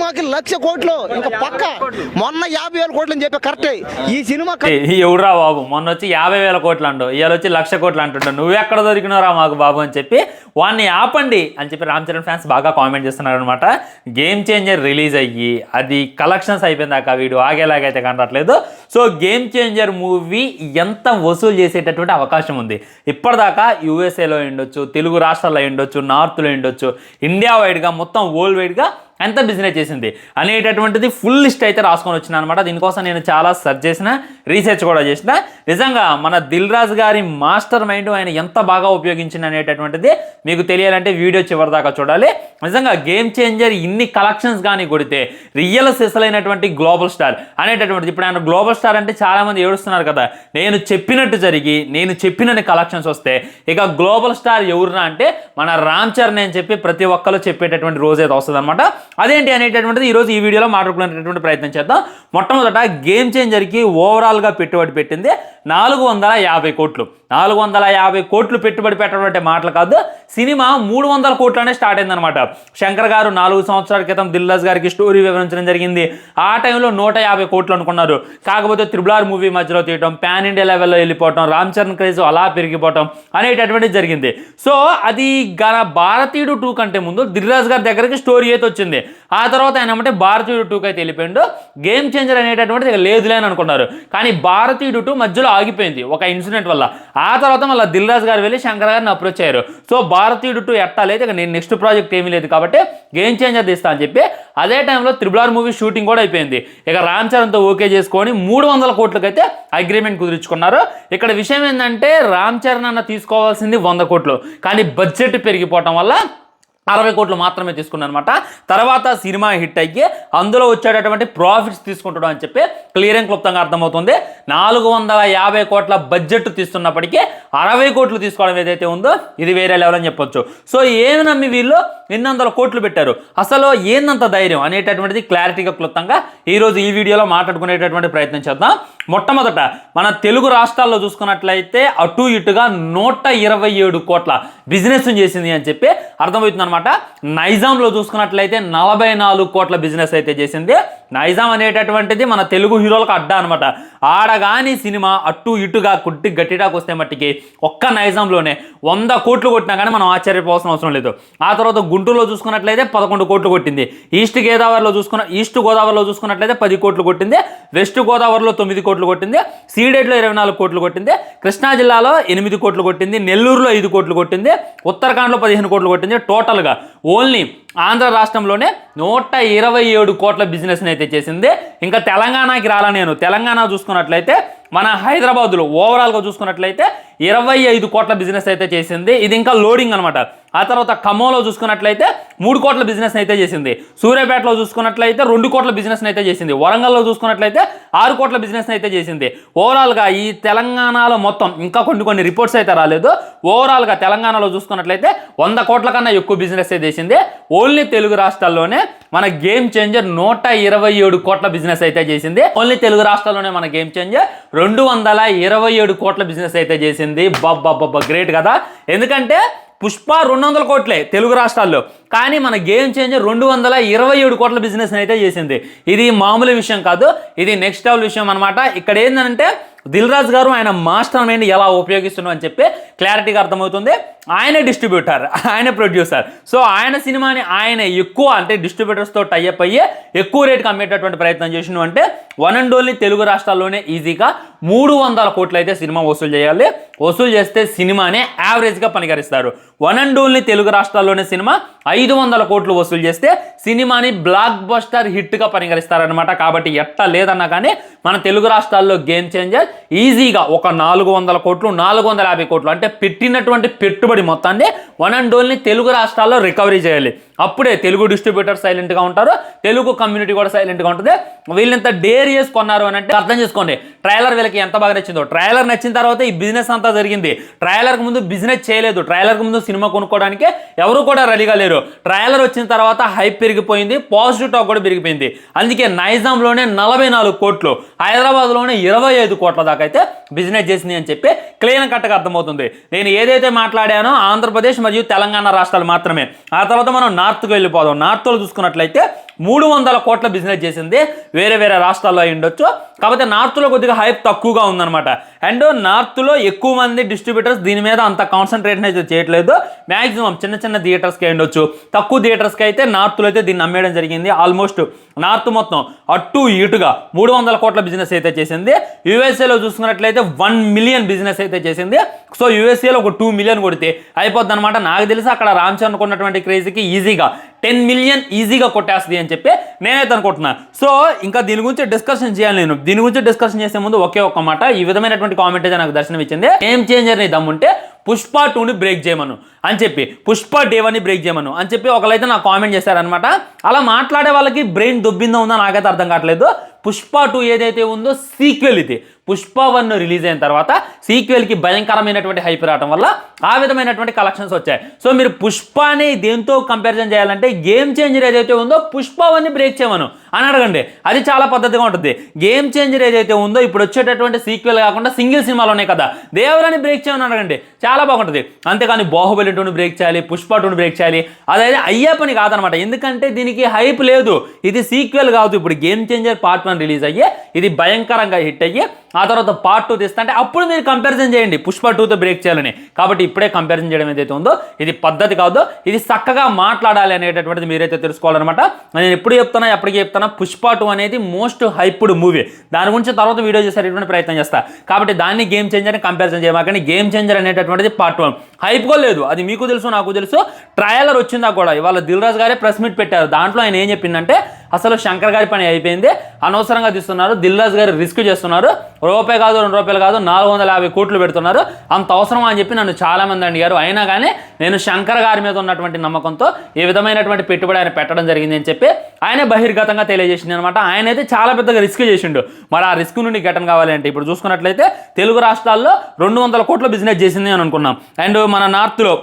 సినిమాకి 1,00,000 కోట్లు ఇంకా పక్క. మొన్న 50,000 కోట్లు అని చెప్పి కరెక్టే. ఈ సినిమా ఎవరా బాబు, మొన్న వచ్చి 50,000 కోట్లు అండు, ఇవాళ వచ్చి 1,00,000 కోట్లు అంటుంటావు, నువ్వెక్కడ దొరికినవరా మాకు బాబు అని చెప్పి వాడిని ఆపండి అని చెప్పి రామ్ చరణ్ ఫ్యాన్స్ బాగా కామెంట్ చేస్తున్నారు అనమాట. గేమ్ చేంజర్ రిలీజ్ అయ్యి అది కలెక్షన్స్ అయిపోయిందాక వీడు ఆగేలాగైతే కనట్లేదు. సో గేమ్ చేంజర్ మూవీ ఎంత వసూలు చేసేటటువంటి అవకాశం ఉంది. ఇప్పటిదాకా యూఎస్ఏలో ఉండొచ్చు, తెలుగు రాష్ట్రాల్లో ఉండొచ్చు, నార్త్లో ఉండొచ్చు, ఇండియా వైడ్గా మొత్తం వరల్డ్ వైడ్గా ఎంత బిజినెస్ చేసింది అనేటటువంటిది ఫుల్ లిస్ట్ అయితే రాసుకొని వచ్చిన అనమాట. దీనికోసం నేను చాలా సెర్చ్ చేసిన, రీసెర్చ్ కూడా చేసిన. నిజంగా మన దిల్ రాజు గారి మాస్టర్ మైండ్ ఆయన ఎంత బాగా ఉపయోగించింది అనేటటువంటిది మీకు తెలియాలంటే వీడియో చివరి దాకా చూడాలి. నిజంగా గేమ్ చేంజర్ ఇన్ని కలెక్షన్స్ కానీ కొడితే రియల్ సెసలైనటువంటి గ్లోబల్ స్టార్ అనేటటువంటిది. ఇప్పుడు ఆయన గ్లోబల్ స్టార్ అంటే చాలామంది ఏడుస్తున్నారు కదా, నేను చెప్పినట్టు జరిగి నేను చెప్పినన్ని కలెక్షన్స్ వస్తే ఇక గ్లోబల్ స్టార్ ఎవరునా అంటే మన రామ్ చరణ్ అని చెప్పి ప్రతి ఒక్కరు చెప్పేటటువంటి రోజు అయితే వస్తుంది అనమాట. అదేంటి అనేటటువంటిది ఈరోజు ఈ వీడియోలో మాట్లాడుకునేటటువంటి ప్రయత్నం చేద్దాం. మొట్టమొదట గేమ్ చేంజర్కి ఓవరాల్గా పెట్టుబడి పెట్టింది 450 కోట్లు. 450 కోట్లు పెట్టుబడి పెట్టడం అంటే మాటలు కాదు. సినిమా 300 కోట్లనే స్టార్ట్ అయిందనమాట. శంకర్ గారు 4 సంవత్సరాల క్రితం దిల్ రాజు గారికి స్టోరీ వివరించడం జరిగింది. ఆ టైంలో 150 కోట్లు అనుకున్నారు. కాకపోతే త్రిబుల్ ఆర్ మూవీ మధ్యలో తీయటం, పాన్ ఇండియా లెవెల్లో వెళ్ళిపోవటం, రామ్ చరణ్ క్రేజ్ అలా పెరిగిపోవటం అనేటటువంటిది జరిగింది. సో అది భారతీయుడు 2 కంటే ముందు దిల్ రాజు గారి దగ్గరికి స్టోరీ అయితే వచ్చింది. ఆ తర్వాత ఆయన అంటే భారతీయుడు 2కి అయితే వెళ్ళిపోయిండు. గేమ్ చేంజర్ అనేటటువంటిది ఇక లేదులే అని అనుకున్నారు. కానీ భారతీయుడు 2 మధ్యలో ఆగిపోయింది ఒక ఇన్సిడెంట్ వల్ల. ఆ తర్వాత మళ్ళీ దిల్ రాజు గారు వెళ్ళి శంకర్ గారిని అప్రోచ్ అయ్యారు. సో భారతీయుడు 2 ఎట్టాలేదు, ఇక నేను నెక్స్ట్ ప్రాజెక్ట్ ఏమీ లేదు కాబట్టి గేమ్ చేంజర్ తీస్తా అని చెప్పి అదే టైంలో త్రిబుల్ ఆర్ మూవీ షూటింగ్ కూడా అయిపోయింది. ఇక రామ్ చరణ్తో ఓకే చేసుకొని 300 కోట్లకైతే అగ్రిమెంట్ కుదుర్చుకున్నారు. ఇక్కడ విషయం ఏంటంటే రామ్ చరణ్ అన్న తీసుకోవాల్సింది 100 కోట్లు, కానీ బడ్జెట్ పెరిగిపోవటం వల్ల 60 కోట్లు మాత్రమే తీసుకున్నాను అనమాట. తర్వాత సినిమా హిట్ అయ్యి అందులో వచ్చేటటువంటి ప్రాఫిట్స్ తీసుకుంటాడు అని చెప్పి క్లియర్ అండ్ క్లుప్తంగా అర్థమవుతుంది. 450 కోట్ల బడ్జెట్ తీస్తున్నప్పటికీ 60 కోట్లు తీసుకోవడం ఏదైతే ఉందో ఇది వేరే లెవెల్ అని చెప్పొచ్చు. సో ఏమి నమ్మి వీళ్ళు ఎన్ని వందల కోట్లు పెట్టారు, అసలు ఏందంత ధైర్యం అనేటటువంటిది క్లారిటీగా క్లుప్తంగా ఈరోజు ఈ వీడియోలో మాట్లాడుకునేటటువంటి ప్రయత్నం చేద్దాం. మొట్టమొదట మన తెలుగు రాష్ట్రాల్లో చూసుకున్నట్లయితే అటు ఇటుగా 127 కోట్ల బిజినెస్ చేసింది అని చెప్పి అర్థమవుతుంది అనమాట. నైజాంలో చూసుకున్నట్లయితే 44 కోట్ల బిజినెస్ అయితే చేసింది. నైజాం అనేటటువంటిది మన తెలుగు హీరోలకు అడ్డా అనమాట. ఆడగాని సినిమా అటు ఇటుగా కుట్టి గట్టిటాకు వస్తే మట్టికి ఒక్క నైజాంలోనే 100 కోట్లు కొట్టినా కానీ మనం ఆశ్చర్యపోవాల్సిన అవసరం లేదు. ఆ తర్వాత గుంటూరులో చూసుకున్నట్లయితే 11 కోట్లు కొట్టింది. ఈస్ట్ గోదావరిలో చూసుకున్నట్లయితే 10 కోట్లు కొట్టింది. వెస్ట్ గోదావరిలో 9 కోట్లు కొట్టింది. సీడెడ్లో 24 కోట్లు కొట్టింది. కృష్ణా జిల్లాలో 8 కోట్లు కొట్టింది. నెల్లూరులో 5 కోట్లు కొట్టింది. ఉత్తరాఖండ్లో 15 కోట్లు కొట్టింది. టోటల్గా ఓన్లీ ఆంధ్ర రాష్ట్రంలోనే 127 కోట్ల బిజినెస్ని అయితే చేసింది. ఇంకా తెలంగాణకి రాలా నేను. తెలంగాణ చూసుకున్నట్లయితే మన హైదరాబాద్లో ఓవరాల్గా చూసుకున్నట్లయితే 25 కోట్ల బిజినెస్ అయితే చేసింది. ఇది ఇంకా లోడింగ్ అనమాట. ఆ తర్వాత ఖమ్మంలో చూసుకున్నట్లయితే 3 కోట్ల బిజినెస్ అయితే చేసింది. సూర్యాపేటలో చూసుకున్నట్లయితే 2 కోట్ల బిజినెస్ అయితే చేసింది. వరంగల్లో చూసుకున్నట్లయితే 6 కోట్ల బిజినెస్ అయితే చేసింది. ఓవరాల్గా ఈ తెలంగాణలో మొత్తం ఇంకా కొన్ని రిపోర్ట్స్ అయితే రాలేదు. ఓవరాల్గా తెలంగాణలో చూసుకున్నట్లయితే 100 కోట్ల కన్నా ఎక్కువ బిజినెస్ అయితే చేసింది. ఓన్లీ తెలుగు రాష్ట్రాల్లోనే మన గేమ్ చేంజర్ 127 కోట్ల బిజినెస్ అయితే చేసింది. ఓన్లీ తెలుగు రాష్ట్రాల్లోనే మన గేమ్ చేంజర్ 227 కోట్ల బిజినెస్ అయితే చేసింది. బాబ్బా గ్రేట్ కదా. ఎందుకంటే పుష్ప 200 కోట్లే తెలుగు రాష్ట్రాల్లో, కానీ మన గేమ్ చేంజర్ 227 కోట్ల బిజినెస్ అయితే చేసింది. ఇది మామూలు విషయం కాదు, ఇది నెక్స్ట్ లెవెల్ విషయం అనమాట. ఇక్కడ ఏంటంటే దిల్ రాజు గారు ఆయన మాస్టర్ మైండ్ ఎలా ఉపయోగిస్తున్నాడు అని చెప్పి క్లారిటీగా అర్థమవుతుంది. ఆయనే డిస్ట్రిబ్యూటర్, ఆయన ప్రొడ్యూసర్. సో ఆయన సినిమాని ఆయన ఎక్కువ అంటే డిస్ట్రిబ్యూటర్స్తో టైఅప్ అయ్యి ఎక్కువ రేట్కి అమ్మేటటువంటి ప్రయత్నం చేసినావు అంటే వన్ అండ్ ఓన్లీ తెలుగు రాష్ట్రాల్లోనే ఈజీగా 300 కోట్లు అయితే సినిమా వసూలు చేయాలి. వసూలు చేస్తే సినిమానే యావరేజ్గా పనికరిస్తారు. వన్ అండ్ ఓన్లీ తెలుగు రాష్ట్రాల్లోనే సినిమా 500 కోట్లు వసూలు చేస్తే సినిమాని బ్లాక్ బస్టర్ హిట్గా పనికరిస్తారనమాట. కాబట్టి ఎట్లా లేదన్నా కానీ మన తెలుగు రాష్ట్రాల్లో గేమ్ చేంజర్ ఈజీగా ఒక 400 కోట్లు 450 కోట్లు అంటే పెట్టినటువంటి పెట్టుబడి మొత్తాన్ని వన్ అండ్ ఓన్లీ తెలుగు రాష్ట్రాల్లో రికవరీ చేయాలి. అప్పుడే తెలుగు డిస్ట్రిబ్యూటర్ సైలెంట్గా ఉంటారు, తెలుగు కమ్యూనిటీ కూడా సైలెంట్గా ఉంటుంది. వీళ్ళంత డేర్ చేసుకున్నారు అని అంటే అర్థం చేసుకోండి. ట్రైలర్ వీళ్ళకి ఎంత బాగా నచ్చిందో. ట్రైలర్ నచ్చిన తర్వాత ఈ బిజినెస్ అంతా జరిగింది. ట్రైలర్కి ముందు బిజినెస్ చేయలేదు, ట్రైలర్కి ముందు సినిమా కొనుక్కోవడానికి ఎవరు కూడా రెడీగా లేరు. ట్రైలర్ వచ్చిన తర్వాత హైప్ పెరిగిపోయింది, పాజిటివ్ టాక్ కూడా పెరిగిపోయింది. అందుకే నైజాంలోనే 44 కోట్లు, హైదరాబాద్లోనే 25 కోట్ల దాకా అయితే బిజినెస్ చేసింది అని చెప్పి క్లీన్ కట్గా అర్థమవుతుంది. నేను ఏదైతే మాట్లాడానో ఆంధ్రప్రదేశ్ మరియు తెలంగాణ రాష్ట్రాలు మాత్రమే. ఆ తర్వాత మనం నార్త్కి వెళ్ళిపోదాం. నార్త్లో చూసుకున్నట్లయితే 300 కోట్ల బిజినెస్ చేసింది. వేరే వేరే రాష్ట్రాల్లో అయి ఉండొచ్చు, కాకపోతే నార్త్లో కొద్దిగా హైప్ తక్కువగా ఉందన్నమాట. అండ్ నార్త్లో ఎక్కువ మంది డిస్ట్రిబ్యూటర్స్ దీని మీద అంత కాన్సన్ట్రేషన్ అయితే చేయట్లేదు. మ్యాక్సిమం చిన్న చిన్న థియేటర్స్కి ఉండొచ్చు, తక్కువ థియేటర్స్కి అయితే నార్త్లో అయితే దీన్ని అమ్మేయడం జరిగింది. ఆల్మోస్ట్ నార్త్ మొత్తం అటు ఇటుగా 300 కోట్ల బిజినెస్ అయితే చేసింది. యూఎస్ఏలో చూసుకున్నట్లయితే 1 మిలియన్ బిజినెస్ అయితే చేసింది. సో యూఎస్ఏలో ఒక 2 మిలియన్ కొడితే అయిపోద్ది అనమాట. నాకు తెలిసి అక్కడ రామ్ చరణ్ కొన్నటువంటి క్రేజీకి ఈజీగా 10 మిలియన్ ఈజీగా కొట్టేస్తుంది అని చెప్పి నేనైతే అనుకుంటున్నా. సో ఇంకా దీని గురించి డిస్కషన్ చేయాలి. నేను దీని గురించి డిస్కషన్ చేసే ముందు ఒకే ఒక్క మాట, ఈ విధమైనటువంటి కామెంట్ అయితే నాకు దర్శనం ఇచ్చింది. గేమ్ చేంజర్ ని దమ్ముంటే పుష్ప 2ని బ్రేక్ చేయమను అని చెప్పి, పుష్ప డే 1ని బ్రేక్ చేయమను అని చెప్పి ఒకరైతే నాకు కామెంట్ చేశారనమాట. అలా మాట్లాడే వాళ్ళకి బ్రెయిన్ దొబ్బిందో ఉందో నాకైతే అర్థం కావట్లేదు. పుష్ప 2 ఏదైతే ఉందో సీక్వెల్ ఇది. పుష్ప 1 రిలీజ్ అయిన తర్వాత సీక్వెల్కి భయంకరమైనటువంటి హైప్ రావడం వల్ల ఆ విధమైనటువంటి కలెక్షన్స్ వచ్చాయి. సో మీరు పుష్పని దేంతో కంపారిజన్ చేయాలంటే గేమ్ చేంజర్ ఏదైతే ఉందో పుష్ప 1ని బ్రేక్ చేయమను అని అడగండి, అది చాలా పద్ధతిగా ఉంటుంది. గేమ్ చేంజర్ ఏదైతే ఉందో ఇప్పుడు వచ్చేటటువంటి సీక్వెల్ కాకుండా సింగిల్ సినిమాలు ఉన్నాయి కదా, దేవరాని బ్రేక్ చేయమని అడగండి, చాలా బాగుంటుంది. అంతేకాని బాహుబలి 2ని బ్రేక్ చేయాలి, పుష్ప 2ని బ్రేక్ చేయాలి, అదైతే అయ్యే పని కాదనమాట. ఎందుకంటే దీనికి హైప్ లేదు, ఇది సీక్వెల్ కాదు. ఇప్పుడు గేమ్ చేంజర్ పార్ట్ 1 రిలీజ్ అయ్యి ఇది భయంకరంగా హిట్ అయ్యి ఆ తర్వాత పార్ట్ 2 తీస్తా అంటే అప్పుడు మీరు కంపారిజన్ చేయండి పుష్ప 2తో బ్రేక్ చేయాలని. కాబట్టి ఇప్పుడే కంపారిజన్ చేయడం ఏదైతే ఉందో ఇది పద్ధతి కాదు. ఇది చక్కగా మాట్లాడాలి అనేటటువంటిది మీరైతే తెలుసుకోవాలన్నమాట. నేను ఎప్పుడు చెప్తానా ఎప్పటికీ చెప్తానా, పుష్ప 2 అనేది మోస్ట్ హైప్డ్ మూవీ. దాని గురించి తర్వాత వీడియో చేసేటటువంటి ప్రయత్నం చేస్తా. కాబట్టి దాన్ని గేమ్ చేంజర్ని కంపారిజన్ చేయమాకండి. గేమ్ చేంజర్ అనేటటువంటిది పార్ట్ 1 హైప్ కూడా లేదు, అది మీకు తెలుసు నాకు తెలుసు. ట్రయలర్ వచ్చిందా కూడా, ఇవాళ దిల్ రాజు గారే ప్రెస్ మీట్ పెట్టారు. దాంట్లో ఆయన ఏం చెప్పిందంటే అసలు శంకర్ గారి పని అయిపోయింది, అనవసరంగా తీస్తున్నారు, దిల్ రాజు గారు రిస్క్ చేస్తున్నారు, రూపాయి కాదు 2 రూపాయలు కాదు 450 కోట్లు పెడుతున్నారు, అంత అవసరమా అని చెప్పి నన్ను చాలా మంది అడిగారు. అయినా కానీ నేను శంకర్ గారి మీద ఉన్నటువంటి నమ్మకంతో ఈ విధమైనటువంటి పెట్టుబడి ఆయన పెట్టడం జరిగింది అని చెప్పి ఆయన బహిర్గతంగా తెలియజేసింది అనమాట. ఆయన అయితే చాలా పెద్దగా రిస్క్ చేసిండు. మరి ఆ రిస్క్ నుండి గెటన్ కావాలి అంటే ఇప్పుడు చూసుకున్నట్లయితే తెలుగు రాష్ట్రాల్లో 200 కోట్ల బిజినెస్ చేసింది అని అనుకున్నాం. అండ్ మన నార్త్లో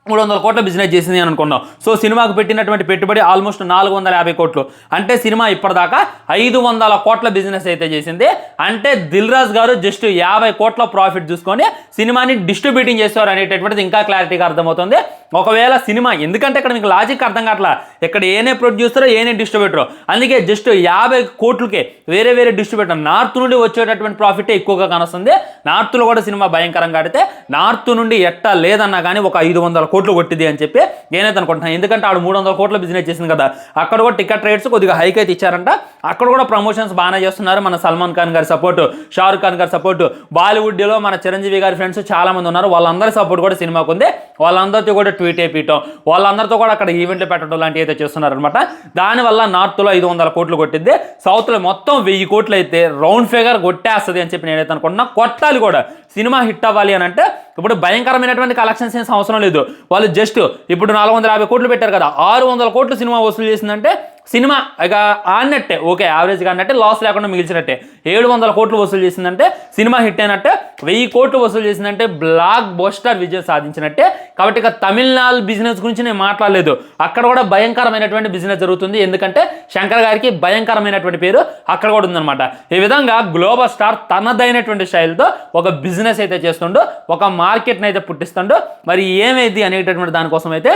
300 కోట్ల బిజినెస్ చేసింది అని అనుకున్నాం. సో సినిమాకు పెట్టినటువంటి పెట్టుబడి ఆల్మోస్ట్ 450 కోట్లు. అంటే సినిమా ఇప్పటిదాకా 500 కోట్ల బిజినెస్ అయితే చేసింది. అంటే దిల్ రాజు గారు జస్ట్ 50 కోట్ల ప్రాఫిట్ చూసుకొని సినిమాని డిస్ట్రిబ్యూటింగ్ చేస్తారు అనేటటువంటిది ఇంకా క్లారిటీగా అర్థమవుతుంది. ఒకవేళ సినిమా, ఎందుకంటే ఇక్కడ మీకు లాజిక్ అర్థం కావట్లా, ఇక్కడ ఏనే ప్రొడ్యూసరో ఏనే డిస్ట్రిబ్యూటరో, అందుకే జస్ట్ 50 కోట్లకే వేరే వేరే డిస్ట్రిబ్యూటర్ నార్త్ నుండి వచ్చేటటువంటి ప్రాఫిట్ ఎక్కువగా కానొస్తుంది. నార్త్లో కూడా సినిమా భయంకరంగా ఆడితే నార్త్ నుండి ఎట్టా లేదన్నా కానీ ఒక 500 కోట్లు కొట్టింది అని చెప్పి నేనైతే అనుకుంటున్నాను. ఎందుకంటే ఆడు 300 కోట్ల బిజినెస్ చేసింది కదా, అక్కడ కూడా టికెట్ రేట్స్ కొద్దిగా హైక్ అయితే ఇచ్చారంట. అక్కడ కూడా ప్రమోషన్స్ బాగానే చేస్తున్నారు. మన సల్మాన్ ఖాన్ గారి సపోర్టు, షారుఖ్ ఖాన్ గారి సపోర్టు, బాలీవుడ్లో మన చిరంజీవి గారి ఫ్రెండ్స్ చాలా మంది ఉన్నారు, వాళ్ళందరి సపోర్ట్ కూడా సినిమాకు ఉంది. వాళ్ళందరితో కూడా ట్వీట్ వేయటం, వాళ్ళందరితో కూడా అక్కడ ఈవెంట్లు పెట్టడం లాంటివి అయితే చేస్తున్నారనమాట. దానివల్ల నార్త్లో 500 కోట్లు కొట్టింది, సౌత్లో మొత్తం 1000 కోట్లు అయితే రౌండ్ ఫిగర్ కొట్టేస్తుంది అని చెప్పి నేనైతే అనుకుంటున్నా. కొట్టాలి కూడా, సినిమా హిట్ అవ్వాలి అని అంటే ఇప్పుడు భయంకరమైనటువంటి కలెక్షన్స్ ఏం అవసరం లేదు. వాళ్ళు జస్ట్ ఇప్పుడు 450 కోట్లు పెట్టారు కదా, 600 కోట్లు సినిమా వసూలు చేసిందంటే సినిమా ఇక ఆడినట్టే, ఓకే యావరేజ్గా ఆడినట్టే, లాస్ లేకుండా మిగిల్చినట్టే. 700 కోట్లు వసూలు చేసిందంటే సినిమా హిట్ అయినట్టే, 1000 కోట్లు వసూలు చేసిందంటే బ్లాక్ బస్టర్ విజయం సాధించినట్టే. కాబట్టి ఇక తమిళనాడు బిజినెస్ గురించి నేను మాట్లాడలేదు, అక్కడ కూడా భయంకరమైనటువంటి బిజినెస్ జరుగుతుంది. ఎందుకంటే శంకర్ గారికి భయంకరమైనటువంటి పేరు అక్కడ కూడా ఉందన్నమాట. ఈ విధంగా గ్లోబల్ స్టార్ తనదైనటువంటి స్టైల్తో ఒక బిజినెస్ అయితే చేస్తుండో, ఒక మార్కెట్ని అయితే పుట్టిస్తుండో. మరి ఏమైంది అనేటటువంటి దానికోసం అయితే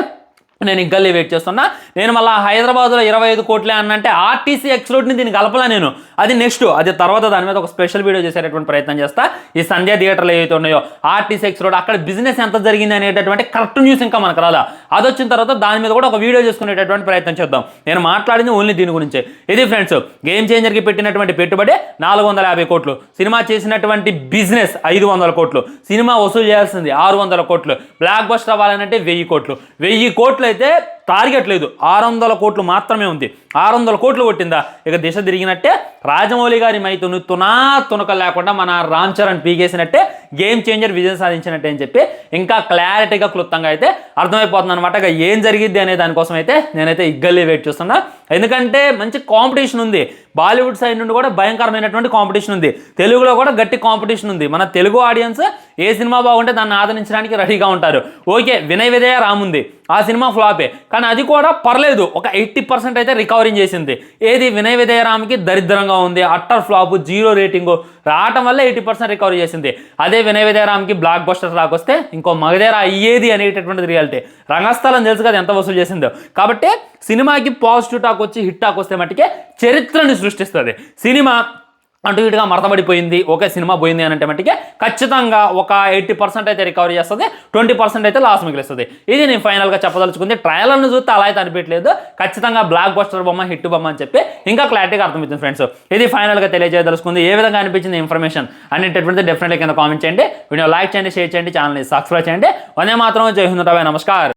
నేను ఇంకా వెయిట్ చేస్తున్నా. నేను మళ్ళీ హైదరాబాద్లో 25 కోట్లే అన్నంటే ఆర్టీసీ ఎక్స్ రోడ్ని దీన్ని కలపలా నేను, అది నెక్స్ట్, అది తర్వాత దాని మీద ఒక స్పెషల్ వీడియో చేసేటటువంటి ప్రయత్నం చేస్తా. ఈ సంధ్య థియేటర్లు ఏవైతే ఉన్నాయో ఆర్టీసీ ఎక్స్ రోడ్, అక్కడ బిజినెస్ ఎంత జరిగింది అనేటటువంటి కరెక్ట్ న్యూస్ ఇంకా మనకు రాదా, అది వచ్చిన తర్వాత దాని మీద కూడా ఒక వీడియో చేసుకునేటటువంటి ప్రయత్నం చేద్దాం. నేను మాట్లాడింది ఓన్లీ దీని గురించే. ఇది ఫ్రెండ్స్, గేమ్ చేంజర్కి పెట్టినటువంటి పెట్టుబడి 450 కోట్లు, సినిమా చేసినటువంటి బిజినెస్ 500 కోట్లు, సినిమా వసూలు చేయాల్సింది 600 కోట్లు, బ్లాక్ బస్టర్ అవ్వాలంటే 1000 కోట్లు. 1000 కోట్లు అయితే టార్గెట్ లేదు, 600 కోట్లు మాత్రమే ఉంది. 600 కోట్లు కొట్టిందా ఇక దిశ తిరిగినట్టే. రాజమౌళి గారి మైతును తునక లేకుండా మన రామ్ చరణ్ పీకేసినట్టే, గేమ్ చేంజర్ విజయం సాధించినట్టే అని చెప్పి ఇంకా క్లారిటీగా క్లుప్తంగా అయితే అర్థమైపోతుంది అనమాట. ఇక ఏం జరిగిద్ది అనే దానికోసం అయితే నేనైతే ఇగ్గల్లి వెయిట్ చేస్తున్నా. ఎందుకంటే మంచి కాంపిటీషన్ ఉంది, బాలీవుడ్ సైడ్ నుండి కూడా భయంకరమైనటువంటి కాంపిటీషన్ ఉంది, తెలుగులో కూడా గట్టి కాంపిటీషన్ ఉంది. మన తెలుగు ఆడియన్స్ ఏ సినిమా బాగుంటే దాన్ని ఆదరించడానికి రెడీగా ఉంటారు. ఓకే, వినయ విధేయ రామ్ ఉంది, ఆ సినిమా ఫ్లాపే, కానీ అది కూడా పర్లేదు, ఒక 80% అయితే రికవరీ చేసింది. ఏది వినయ విధేయ రామ్కి దరిద్రంగా ఉంది, అట్టర్ ఫ్లాప్, 0 రేటింగు రావటం వల్ల 80% రికవరీ చేసింది. అదే వినయ విధేయ రామ్కి బ్లాక్ బస్టర్ రాకొస్తే ఇంకో మగధేర అయ్యేది అనేటటువంటిది రియాలిటీ. రంగస్థలం తెలుసు కదా ఎంత వసూలు చేసిందో. కాబట్టి సినిమాకి పాజిటివ్ టాక్ వచ్చి హిట్ టాక్ వస్తే మట్టుకే చరిత్రని సృష్టిస్తుంది. సినిమా అటు ఇటుగా మరతబడిపోయింది, ఓకే సినిమా పోయింది అని అంటే మట్టికే ఖచ్చితంగా ఒక 80% అయితే రికవరీ చేస్తుంది, 20% అయితే లాస్ మిగిలిస్తుంది. ఇది నేను ఫైనల్గా చెప్పదలుచుకుంది. ట్రయల్ను చూస్తే అలా అయితే అనిపించలేదు, ఖచ్చితంగా బ్లాక్ బస్టర్ బొమ్మ, హిట్ బొమ్మ అని చెప్పి ఇంకా క్లారిటీగా అర్థమవుతుంది ఫ్రెండ్స్. ఇది ఫైనల్గా తెలియజేయదలుచుకుంది. ఏ విధంగా అనిపించింది ఇన్ఫర్మేషన్ అనేటటువంటిది డెఫినెట్లీ కింద కామెంట్ చేయండి. వీడియో లైక్ చేయండి, షేర్ చేయండి, ఛానల్ని సబ్స్క్రైబ్ చేయండి. వందే మాత్రం, జై హింద్, నమస్కారం.